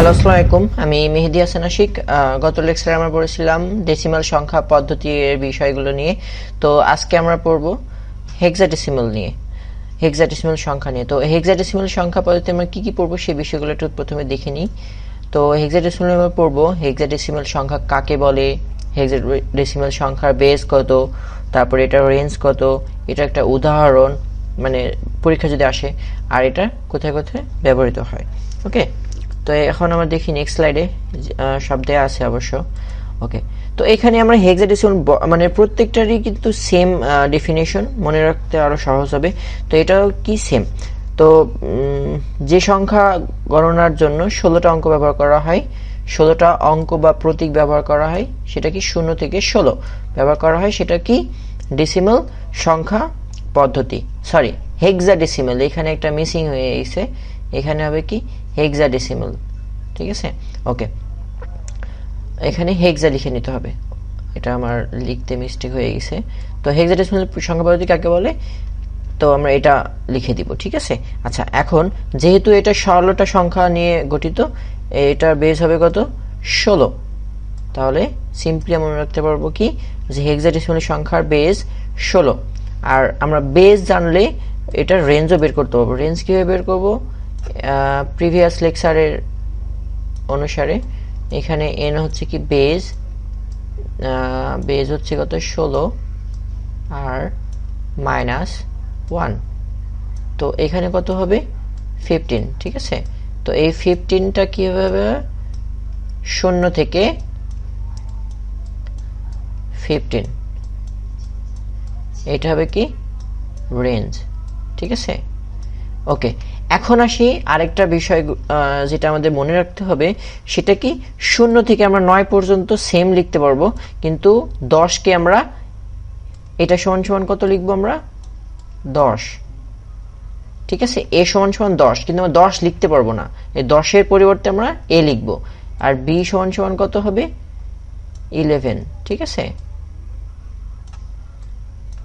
Hello আসসালামু আলাইকুম, আমি মেহেদি হাসান আশিক। গত লেকচারে আমরা পড়েছিলাম ডেসিমাল সংখ্যা পদ্ধতির বিষয়গুলো নিয়ে। তো আজকে আমরা পড়ব হেক্সাডেসিমাল নিয়ে, হেক্সাডেসিমাল সংখ্যা নিয়ে। তো হেক্সাডেসিমাল সংখ্যা পদ্ধতি আমরা কি কি পড়বো সেই বিষয়গুলো একটু প্রথমে দেখে নিই। তো হেক্সাডেসিমাল আমরা পড়বো হেক্সাডেসিমাল সংখ্যা কাকে বলে, হেক্সাডেসিমাল সংখ্যার বেস কত, তারপরে এটার রেঞ্জ কত, এটা একটা উদাহরণ, মানে পরীক্ষা যদি আসে, আর এটা কোথায় কোথায় ব্যবহৃত হয়। ওকে, তো এখন আমরা দেখি নেক্সট স্লাইডে সব দেয়া আছে অবশ্য। ওকে, তো এখানে আমরা হেক্সাডেসিমাল মানে প্রত্যেকটারই কিন্তু সেম ডেফিনেশন, মনে রাখতে আরো সহজ হবে। তো এটাও কি সেম। তো যে সংখ্যা গণনার জন্য 16টা অঙ্ক ব্যবহার করা হয়, 16টা অঙ্ক বা প্রতীক ব্যবহার করা হয়, সেটা কি 0 থেকে 16 ব্যবহার করা হয়, সেটা কি ডেসিমাল সংখ্যা পদ্ধতি। সরি, হেক্সাডেসিমাল, এখানে একটা মিসিং হয়ে গেছে, এখানে হবে কি হেক্সাডেসিমাল। ঠিক আছে, ওকে, এখানে হেক্সা লিখে নিতে হবে, এটা আমার লিখতে মিস্টেক হয়ে গেছে। তো হেক্সাডেসিমাল সংখ্যা পদ্ধতি কাকে বলে, তো আমরা এটা লিখে দিব। ঠিক আছে, আচ্ছা, এখন যেহেতু এটা 16টা সংখ্যা নিয়ে গঠিত, এটার বেস হবে কত, 16। তাহলে সিম্পলি আমরা রাখতে পারবো কি যে হেক্সাডেসিমাল সংখ্যার বেস 16। আর আমরা বেস জানলে এটার রেঞ্জও বের করতে পারবো। রেঞ্জ কিভাবে বের করবো, প্রিভিয়াস লেকচারের অনুসারে এখানে এন হচ্ছে কি বেজ, বেজ হচ্ছে কত 16 আর মাইনাস 1, তো এখানে কত হবে 15। ঠিক আছে, তো এই 15টা কি হবে, 0 থেকে 15, এটা হবে কি রেঞ্জ। ঠিক আছে, ওকে, এখন আসি আরেকটা বিষয় যেটা আমাদের মনে রাখতে হবে, সেটা কি 0 থেকে আমরা 9 পর্যন্ত সেম লিখতে পারবো, কিন্তু 10কে আমরা এটা সমান সমান কত লিখবো আমরা 10। ঠিক আছে, এ সমান সমান 10, কিন্তু আমরা 10 লিখতে পারবো না, এই 10-এর পরিবর্তে আমরা এ লিখবো। আর বি সমান সমান কত হবে 11। ঠিক আছে,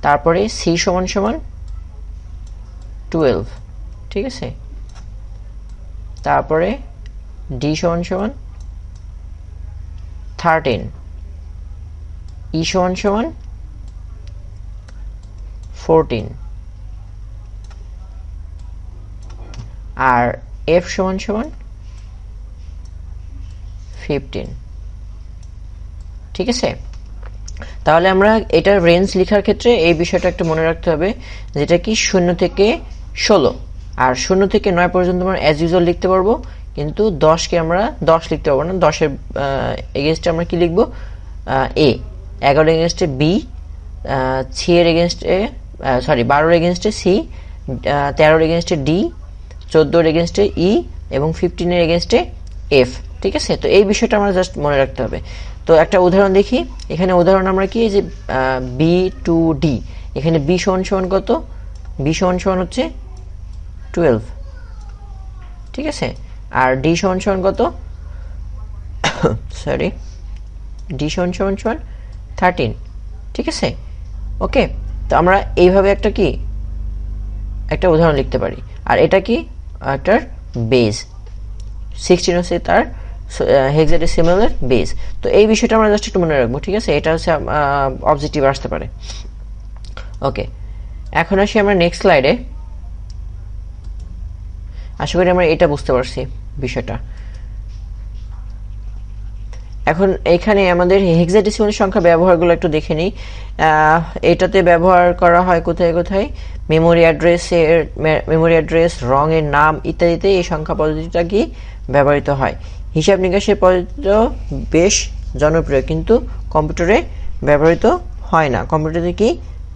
তারপরে সি সমান সমান 12। ঠিক আছে, তারপরে ডি সমান সমান 13, ই সমান সমান 14, আর এফ সমান সমান 15। ঠিক আছে, তাহলে আমরা এটার রেঞ্জ লেখার ক্ষেত্রে এই বিষয়টা একটু মনে রাখতে হবে, যেটা কি 0 থেকে 16 আর 0 থেকে 9 পর্যন্ত আমরা অ্যাজ ইউজুয়াল লিখতে পারবো, কিন্তু 10কে আমরা 10 লিখতে পারবো না। 10-এর এগেনস্টে আমরা কি লিখবো, এ, 11-এর এগেনস্টে বি, 6-এর এগেনস্টে সরি 12-এর এগেনস্টে সি, 13-এর এগেনস্টে ডি, 14-এর এগেনস্টে ই এবং 15-এর এগেনস্টে এফ। ঠিক আছে, তো এই বিষয়টা আমরা জাস্ট মনে রাখতে হবে। তো একটা উদাহরণ দেখি, এখানে উদাহরণ আমরা কি যে বি টু ডি, এখানে বি সমান সমান কত, বি সমান সমান হচ্ছে 12। ঠিক আছে, আর ডি সমান সমান কত, সরি, ডি সমান সমান সমান 13। ঠিক আছে, ওকে, তো আমরা এইভাবে একটা উদাহরণ লিখতে পারি। আর এটা কি একটার বেস, 16 হচ্ছে তার হেক্সাডেসিমালের বেস। তো এই বিষয়টা আমরা জাস্ট একটু মনে রাখবো। ঠিক আছে, এটা হচ্ছে অবজেক্টিভ আসতে পারে। ওকে, এখন আসি আমরা নেক্সট স্লাইডে। আশা করি আমরা এটা বুঝতে পারছি বিষয়টা। এখন এখানে আমাদের হেক্সাডেসিমাল সংখ্যা ব্যবহারগুলো একটু দেখে নিই। এটাতে ব্যবহার করা হয় কোথায় কোথায়, মেমোরি অ্যাড্রেস, রঙের নাম ইত্যাদিতে এই সংখ্যা পদ্ধতিটা কি ব্যবহৃত হয়। হিসাব নিকাশের পদ্ধতিও বেশ জনপ্রিয়, কিন্তু কম্পিউটারে ব্যবহৃত হয় না। কম্পিউটারে কি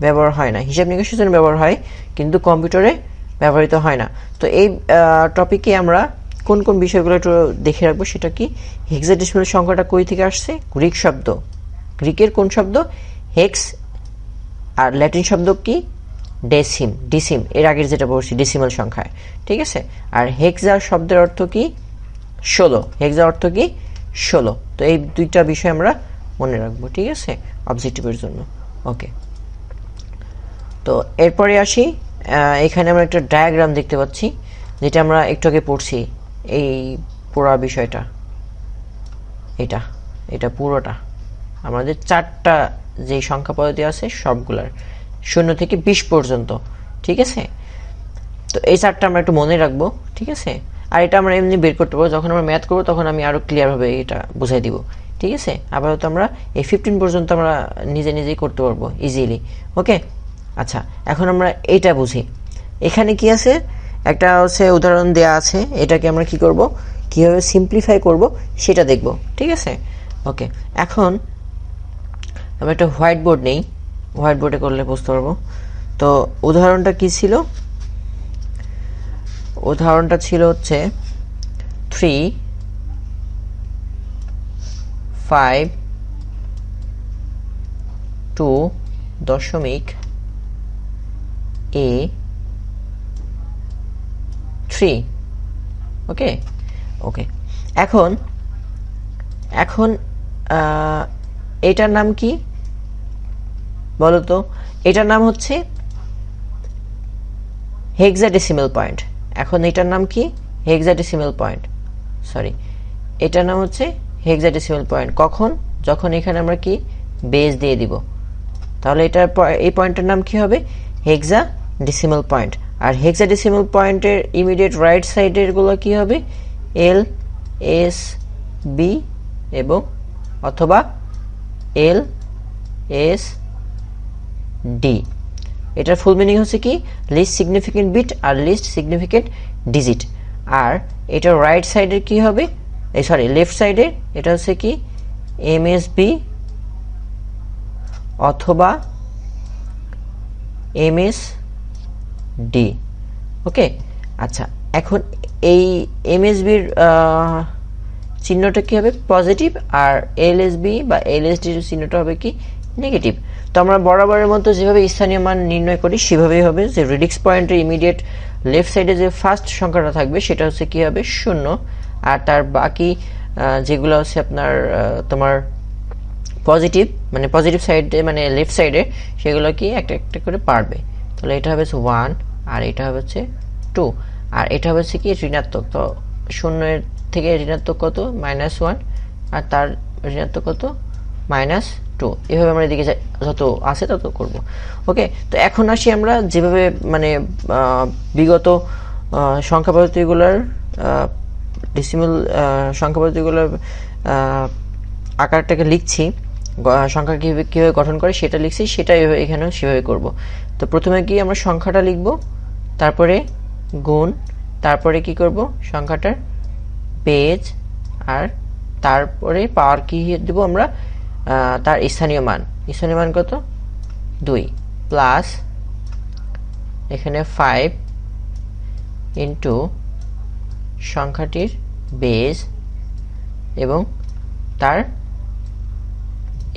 ব্যবহার হয় না, হিসাব নিকাশের জন্য ব্যবহার হয়, কিন্তু কম্পিউটারে ব্যবহৃত হয় না। তো এই টপিকে আমরা কোন কোন বিষয়গুলো একটু দেখে রাখবো, সেটা কি হেক্সাডেসিমাল সংখ্যাটা কই থেকে আসছে, গ্রিক শব্দ, গ্রিকের কোন শব্দ, হেক্স, আর ল্যাটিন শব্দ কি ডেসিম, ডিসিম, এর আগের যেটা বলছি ডেসিমাল সংখ্যায়। ঠিক আছে, আর হেক্সা শব্দের অর্থ কি 16, হেক্সা অর্থ কি 16। তো এই দুইটা বিষয় আমরা মনে রাখবো। ঠিক আছে, অবজেক্টিভের জন্য। ওকে, তো এরপরে আসি, এখানে আমরা একটা ডায়াগ্রাম দেখতে পাচ্ছি, যেটা আমরা একটু আগে পড়ছি, এই পুরো বিষয়টা। এটা এটা পুরোটা আমাদের 4টা যে সংখ্যা পদ্ধতি আছে সবগুলার 0 থেকে 20 পর্যন্ত, ঠিক আছে। তো এই 4টা আমরা একটু মনে রাখবো, ঠিক আছে। আর এটা আমরা এমনি বের করতে পারবো, যখন আমরা ম্যাথ করবো তখন আমি আরো ক্লিয়ার ভাবে এটা বুঝাই দিব, ঠিক আছে। আপাতত আমরা এই 15 পর্যন্ত আমরা নিজেই করতে পারবো ইজিলি, ওকে। আচ্ছা, এখন আমরা এটা বুঝি। এখানে কি আছে, একটা হচ্ছে উদাহরণ দেয়া আছে, এটাকে আমরা কি করব, কিভাবে সিম্পলিফাই করব সেটা দেখব, ঠিক আছে। ওকে, এখন আমরা একটা হোয়াইট বোর্ড নেই, হোয়াইট বোর্ডে করলে বুঝতে পারবো। তো উদাহরণটা কি ছিল, উদাহরণটা ছিল হচ্ছে 3 5 2 দশমিক a 3, ওকে ওকে। এখন এটার নাম কি বলতো, এটার নাম হচ্ছে হেক্সাডেসিমাল পয়েন্ট। এখন এটার নাম কি, হেক্সাডেসিমাল পয়েন্ট, সরি, এটার নাম হচ্ছে হেক্সাডেসিমাল পয়েন্ট। কখন, যখন এখানে আমরা কি বেস দিয়ে দিব, তাহলে এটা এই পয়েন্টের নাম কি হবে, হেক্সাডেসিমাল পয়েন্ট। আর হেক্সাডেসিমাল পয়েন্টের ইমিডিয়েট রাইট সাইডের গুলো কি হবে, এল এস বি এবং অথবা এল এস ডি। এটার ফুল মিনিং হচ্ছে কি, লিস্ট সিগনিফিকেন্ট বিট আর লিস্ট সিগনিফিকেন্ট ডিজিট। আর এটা রাইট সাইডের কি হবে, এই সরি লেফট সাইডের এটা হচ্ছে কি এমএসবি অথবা এমএসডি, ওকে। আচ্ছা, এখন এই এমএসবির চিহ্নটা কি হবে, পজিটিভ, আর এলএসবি বা এলএসডির চিহ্নটা হবে কি নেগেটিভ। তো আমরা বরাবরের মতো যেভাবে স্থানীয় মান নির্ণয় করি সেভাবেই হবে, যে রেডিক্স পয়েন্টের ইমিডিয়েট লেফট সাইডে যে ফার্স্ট সংখ্যাটা থাকবে সেটা হচ্ছে কি হবে 0, আর তার বাকি যেগুলো হচ্ছে আপনার তোমার পজিটিভ, মানে পজিটিভ সাইডে মানে লেফট সাইডে, সেগুলো কি একটা একটা করে পারবে। তাহলে এটা হবে 1, আর এটা হবে হচ্ছে 2, আর এটা হবে হচ্ছে কি ঋণাত্মক। তো 0 এর থেকে ঋণাত্মক কত, -1, আর তার ঋণাত্মক কত, -2। এভাবে আমরা এদিকে যত আছে তত করব, ওকে। তো এখন আসি আমরা যেভাবে মানে বিগত সংখ্যা পদ্ধতিগুলোর ডেসিমাল সংখ্যা পদ্ধতিগুলোর আকারটাকে লিখছি, সংখ্যা কিভাবে গঠন করে সেটা লিখছি, সেটাই এখানেও সেভাবে করব। তো প্রথমে কি আমরা সংখ্যাটা লিখব, তারপরে গুণ, তারপরে কি করব সংখ্যাটার বেজ, আর তারপরে পাওয়ার কি দেব আমরা, তার স্থানীয় মান, স্থানীয় মান কত 2, প্লাস এখানে 5 ইন্টু সংখ্যাটির বেজ এবং তার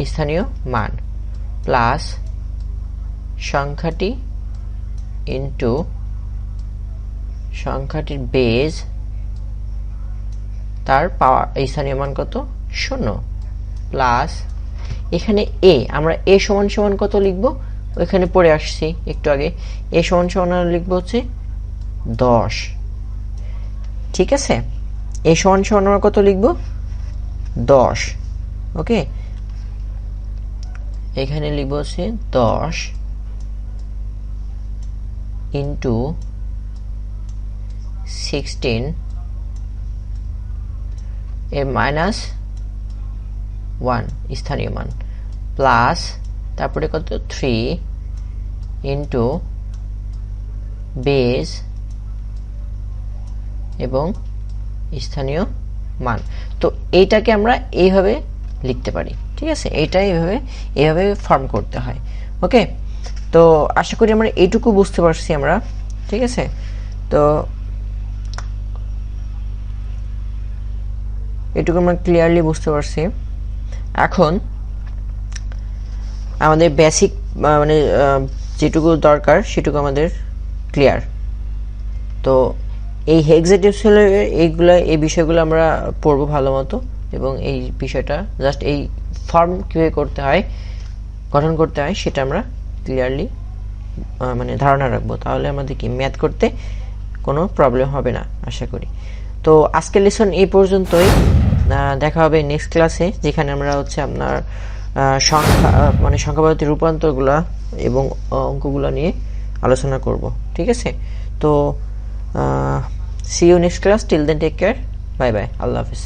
স্থানীয় মান, প্লাস সংখ্যাটি ইন্টু সংখ্যাটির বেজ তার পাওয়ার স্থানীয় মান কত 0, প্লাস এখানে এ, আমরা এ সমান সমান কত লিখব, ওইখানে পড়ে আসছি একটু আগে, এ সমান সমান লিখব হচ্ছে 10, ঠিক আছে। এ সমান সমান আমরা কত লিখব 10, ওকে। এখানে লিখব হচ্ছে 10 ইন্টু 16 এর -1 স্থানীয় মান, প্লাস তারপরে কত 3 ইন্টু বেজ এবং স্থানীয় মান। তো এইটাকে আমরা এইভাবে লিখতে পারি, ঠিক আছে। এইটা এইভাবে ফর্ম করতে হয়, ওকে। তো আশা করি আমরা এইটুকু বুঝতে পারছি আমরা, ঠিক আছে। তো এটুকু আমরা ক্লিয়ারলি বুঝতে পারছি। এখন আমাদের বেসিক মানে যেটুকু দরকার সেটুকু আমাদের ক্লিয়ার। তো এই হেক্সাডেসিমাল এই বিষয়গুলো আমরা পড়বো ভালো মতো, এবং এই বিষয়টা জাস্ট এই ফর্ম কিভাবে করতে হয়, গঠন করতে হয় সেটা আমরা ক্লিয়ারলি মানে ধারণা রাখবো, তাহলে আমাদের কি ম্যাথ করতে কোনো প্রবলেম হবে না আশা করি। তো আজকের লেসন এই পর্যন্তই। দেখা হবে নেক্সট ক্লাসে, যেখানে আমরা হচ্ছে আপনার সংখ্যা মানে সংখ্যা পদ্ধতির রূপান্তরগুলো এবং অঙ্কগুলো নিয়ে আলোচনা করব। ঠিক আছে, তো see you next class, till then take care, bye bye, আল্লাহ হাফিজ।